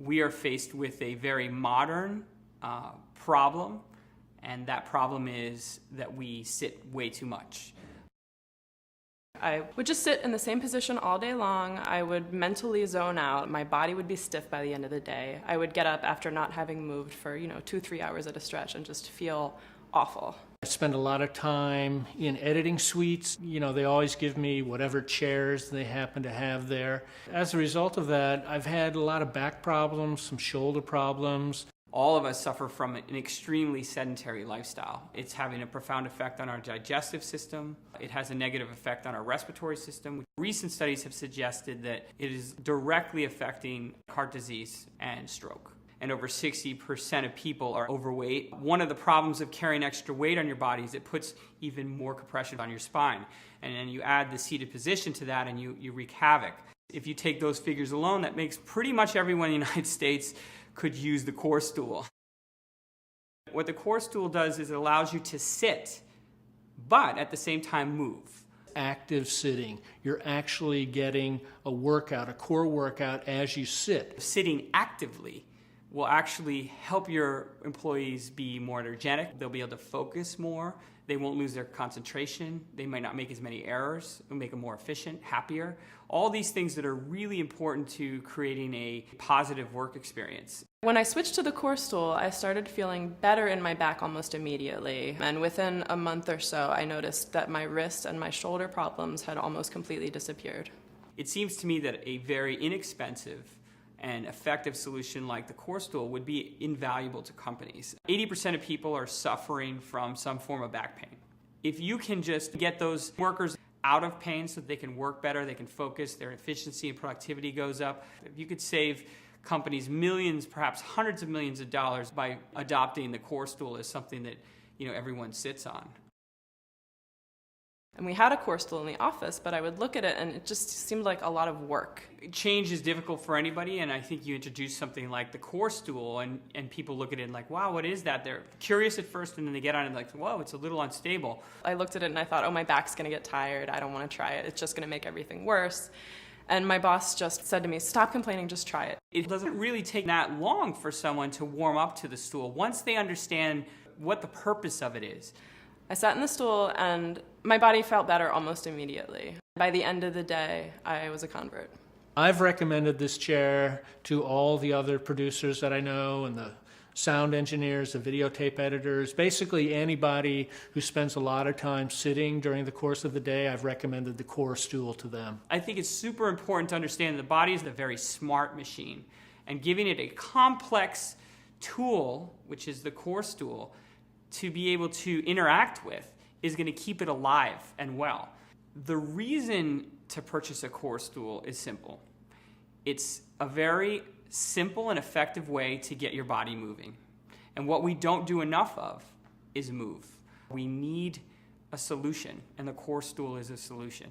we are faced with a very modern problem, and that problem is that we sit way too much. I would just sit in the same position all day long. I would mentally zone out. My body would be stiff by the end of the day. I would get up after not having moved for 2-3 hours at a stretch and just feel awful. I spend a lot of time in editing suites. They always give me whatever chairs they happen to have there. As a result of that, I've had a lot of back problems, some shoulder problems. All of us suffer from an extremely sedentary lifestyle. It's having a profound effect on our digestive system. It has a negative effect on our respiratory system. Recent studies have suggested that it is directly affecting heart disease and stroke. And over 60% of people are overweight. One of the problems of carrying extra weight on your body is it puts even more compression on your spine. And then you add the seated position to that and you wreak havoc. If you take those figures alone, that makes pretty much everyone in the United States could use the core stool. What the core stool does is it allows you to sit, but at the same time move. Active sitting. You're actually getting a workout, a core workout as you sit. Sitting actively will actually help your employees be more energetic. They'll be able to focus more. They won't lose their concentration. They might not make as many errors. It'll make them more efficient, happier. All these things that are really important to creating a positive work experience. When I switched to the core stool, I started feeling better in my back almost immediately. And within a month or so, I noticed that my wrist and my shoulder problems had almost completely disappeared. It seems to me that a very inexpensive and effective solution like the core stool would be invaluable to companies. 80% of people are suffering from some form of back pain. If you can just get those workers out of pain so that they can work better, they can focus, their efficiency and productivity goes up. If you could save companies millions, perhaps hundreds of millions of dollars by adopting the core stool as something that everyone sits on. And we had a core stool in the office, but I would look at it and it just seemed like a lot of work. Change is difficult for anybody, and I think you introduce something like the core stool and people look at it and like, wow, what is that? They're curious at first and then they get on it and like, whoa, it's a little unstable. I looked at it and I thought, oh, my back's gonna get tired. I don't wanna try it. It's just gonna make everything worse. And my boss just said to me, stop complaining, just try it. It doesn't really take that long for someone to warm up to the stool once they understand what the purpose of it is. I sat in the stool and my body felt better almost immediately. By the end of the day, I was a convert. I've recommended this chair to all the other producers that I know and the sound engineers, the videotape editors, basically anybody who spends a lot of time sitting during the course of the day. I've recommended the core stool to them. I think it's super important to understand the body is a very smart machine, and giving it a complex tool, which is the core stool, to be able to interact with is going to keep it alive and well. The reason to purchase a core stool is simple. It's a very simple and effective way to get your body moving. And what we don't do enough of is move. We need a solution, and the core stool is a solution.